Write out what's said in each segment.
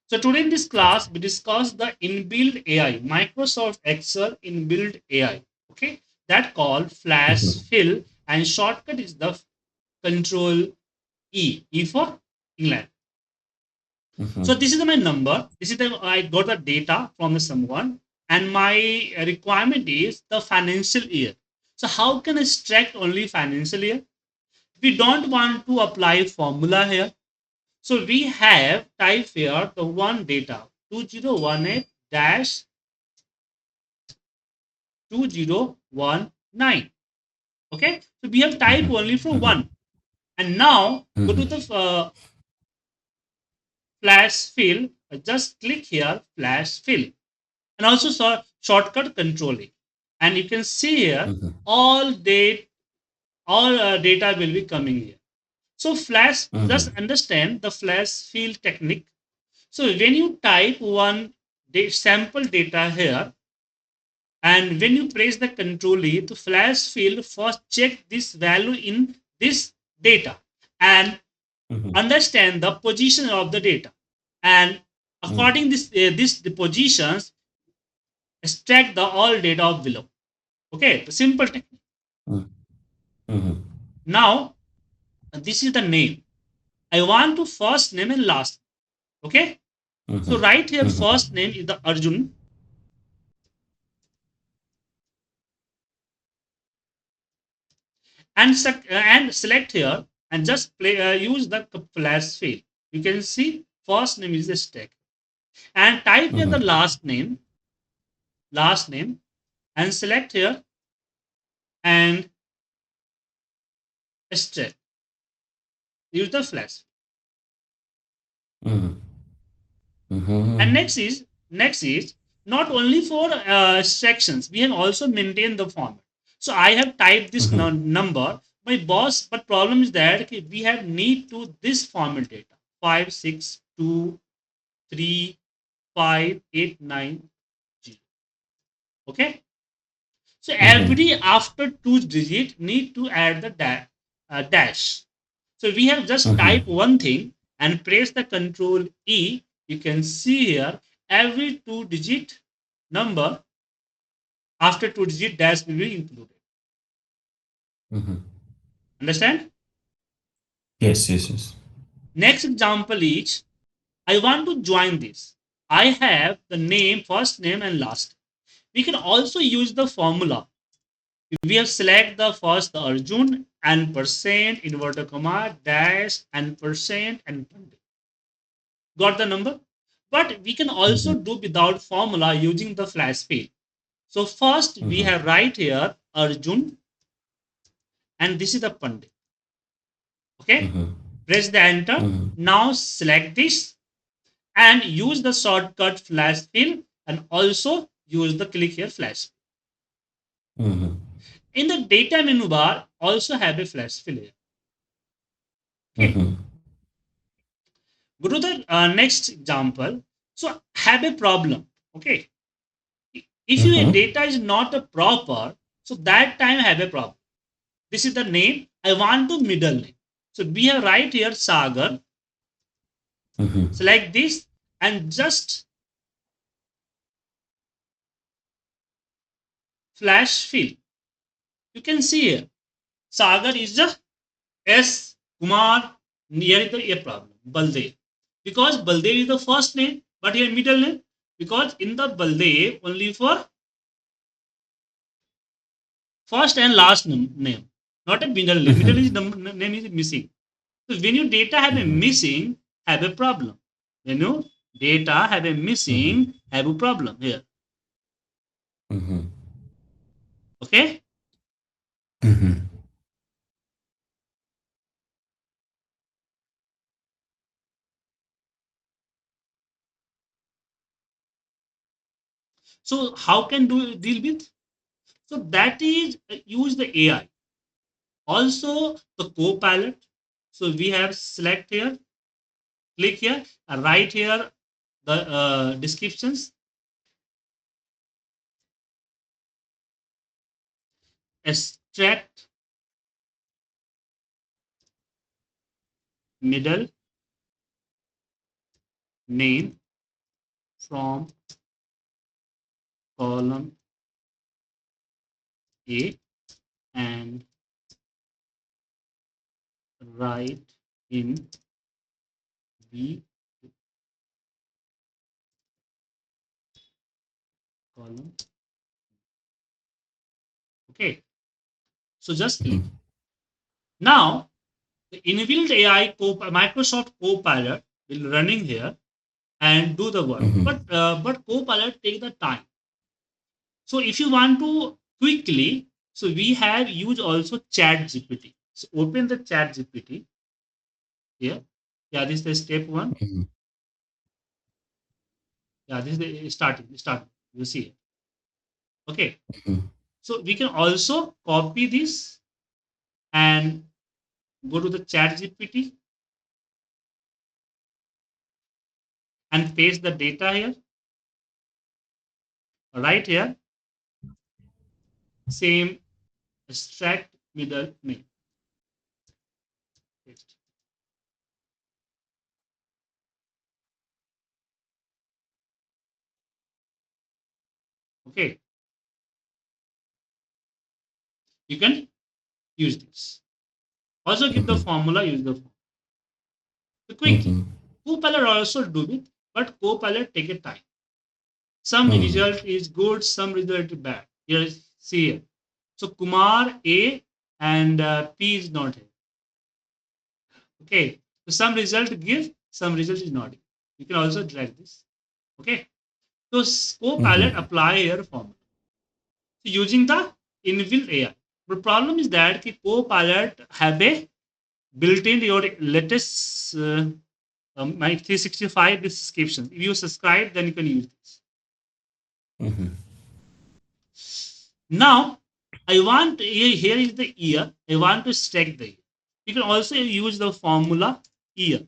So today in this class, we discuss the inbuilt AI, Microsoft Excel inbuilt AI. Okay, that called Flash Mhm, Fill, and shortcut is the Control E. E for England. So mhm, this is my number. This is the I got the data from someone, and my requirement is the financial year. So how can I extract only financial year? We don't want to apply formula here. So we have type here the one data 2018 dash 2019. Okay, so we have type mhm, only for mhm, one. And now go to mhm, the flash fill. Just click here, flash fill, and also shortcut control A. And you can see here mhm, all date, all data will be coming here. So flash, just mhm, understand the flash fill technique. So when you type one sample data here, and when you press the control E, the flash field first check this value in this data and mhm, understand the position of the data. And mhm, according this the positions, extract the all data of below. Okay, the simple technique. mhm, mhm, Now this is the name. I want to first name and last. Okay, so mhm, right here mhm, first name is the Arjun, and select here and just use the flash field. You can see first name is a stack, and type here the mhm, last name, and select here and stack. Use the flash. mhm, And mhm, next is not only for sections. We have also maintained the format. So I have typed this mhm, number. My boss, but problem is that okay, we have need to this format data 5623589. Okay. So mhm, every after two digit need to add the dash. So we have just type mhm, one thing and press the control E. You can see here every two digit number after two digit dash will be included. mhm. Understand? Yes, yes, yes. Next example is I want to join this. I have the name, first name and last. We can also use the formula. We have select the first the Arjun and percent inverted comma dash and percent and Pandit. Got the number? But we can also Mhm, do without formula using the flash fill. So first we mhm, have right here Arjun, and this is the Pandit. Okay, mhm, press the enter. mhm, Now select this and use the shortcut flash fill, and also use the click here flash. mhm, In the data menu bar, also have a flash fill here. Okay, mhm, go to the next example. So have a problem. Okay, if your mhm, data is not a proper, so that time have a problem. This is the name. I want to middle name. So we have right here Sagar. mhm, Select this and just flash fill. You can see here Sagar is the S Kumar near the A problem. Baldev. Because Baldev is the first name, but here middle name. Because in the Baldev only for first and last name, not a middle name. Middle is mhm, name is missing. So when your data have a mhm, missing, have a problem. When your data have a mhm, missing, have a problem here. mhm, Okay. mhm. So how can do deal with? So that is use the AI. Also the co-pilot. So we have select here, click here, write here the descriptions, extract middle name from column A and write in B column. Okay, so just click. Mhm. Now, the inbuilt AI Microsoft Copilot will running here and do the work. Mhm. But Copilot take the time. So if you want to quickly, so we have used also Chat GPT. So open the Chat GPT here. Yeah, this is the step one. Mhm. Yeah, this is the starting. Starting. You see it. Okay. Mhm. So we can also copy this and go to the Chat GPT and paste the data here. Right here, same extract middle name. Paste. Okay. You can use this. Also give the Mhm. formula, use the formula. So quickly. Mhm. Copilot also do it, but Copilot take a time. Some Mhm. result is good, some result is bad. Here, see here. So Kumar A and P is not here. Okay. So some result give, some result is not. You can also drag this. Okay. So Copilot Mhm. apply here formula. So using the inbuilt AI. The problem is that the Copilot have a built-in your latest my 365 description. If you subscribe, then you can use this. Mhm. Now, I want here is the year. I want to stack the year. You can also use the formula year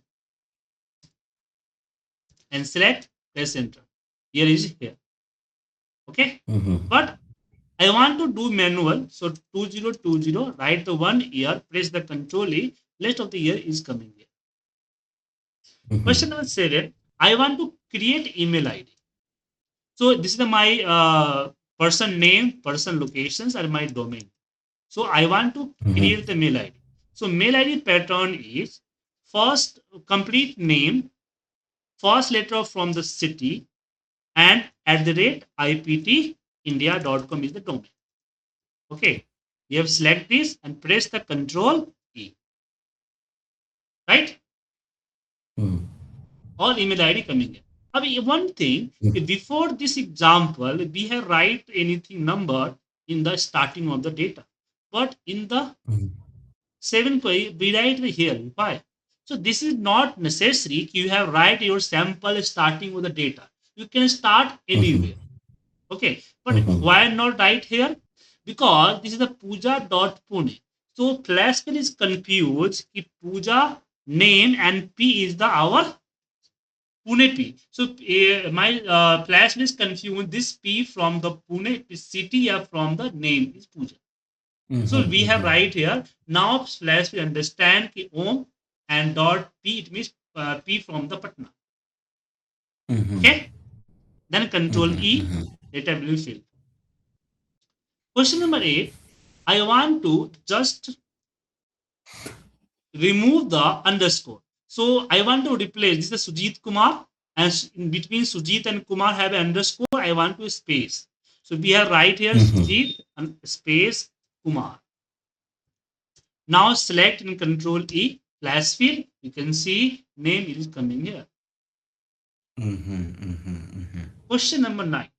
and select press enter. Here is here. Okay. Mhm. But I want to do manual. So 2020, write the 1 year, press the control E, rest of the year is coming here. Question Mhm. number 7. I want to create email ID. So this is my person name, person locations, and my domain. So I want to Mhm. create the mail ID. So mail ID pattern is first complete name, first letter from the city, and at the rate iptindia.com is the domain. Okay. You have select this and press the control E. Right? Mhm. All email ID coming in. One thing, Mhm. before this example, we have write anything number in the starting of the data. But in the Mhm. 7 query, we write here. Why? So this is not necessary. You have write your sample starting with the data. You can start Mhm. anywhere. Okay. But Mhm. why not write here? Because this is the puja.pune. So Flashfill is confused if puja name and P is the our Pune P. So my Flashfill is confused this P from the Pune city or from the name is puja. Mhm. So we have Mhm. right here. Now slash we understand ki Om and dot P, it means P from the Patna. Mhm. Okay. Then control Mhm. E, Mhm. data will fill. Question number 8. I want to just remove the underscore. So I want to replace this is Sujit Kumar and in between Sujit and Kumar have an underscore. I want to space. So we have right here Mhm. Sujit and space Kumar. Now select and control E, flash fill. You can see name is coming here. Mhm. Mhm. Mhm. Question number 9.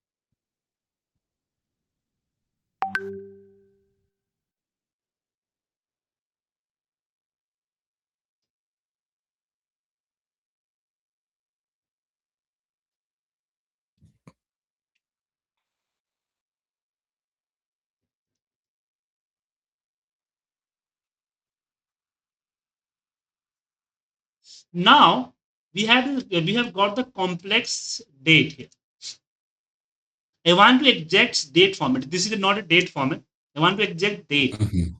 Now we have got the complex date here. I want to exact date format. This is not a date format. I want to exact date. Mhm.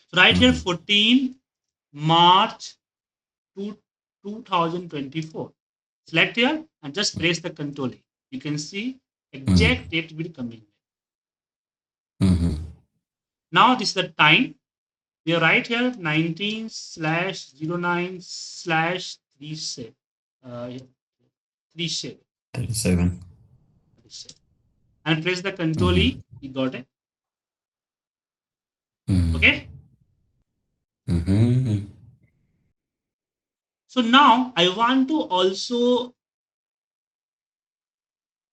So right here Mhm. 14 March 2, 2024. Select here and just press the control A. You can see Mm. exact date will coming. Mhm. Now this is the time. We are right here 19/09 slash 37. Yeah, 37. 37. And press the Control Mhm. E. You got it. Mhm. Okay. Mhm. So now I want to also,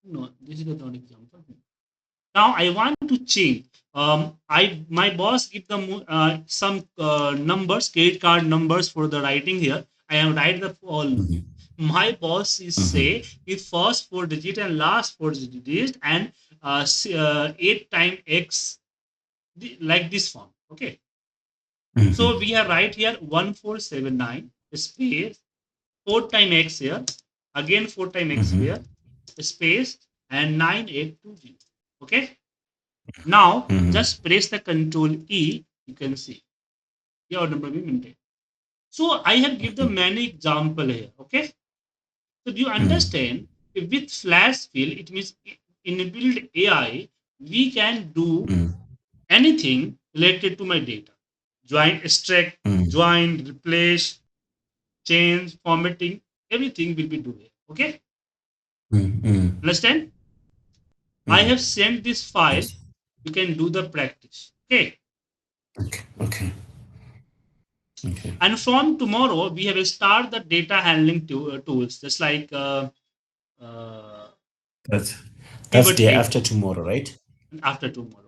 no, this is not example. Now I want to change. My boss give them some numbers, credit card numbers for the writing here. I am write the all. Mhm. My boss is Mhm. say if first four digit and last four digit and 8 time x like this form. Okay. So Mhm. we have right here 1479 space 4 time x here, again 4 time x Mhm. here, space and 9820. Okay. Now Mhm. just press the Control E. You can see your number will maintain. So I have given the many example here. Okay. So do you Mhm. understand? With Flash fill, it means in build AI, we can do Mhm. anything related to my data. Join, extract, Mhm. join, replace, change, formatting, everything will be doing. Okay. Mhm. Mhm. Understand? I Mhm. have sent this file. Yes. You can do the practice. Okay. Okay. Okay. Okay. And from tomorrow, we have start the data handling tools, just like uh, That's pivot day table after tomorrow, right? after tomorrow.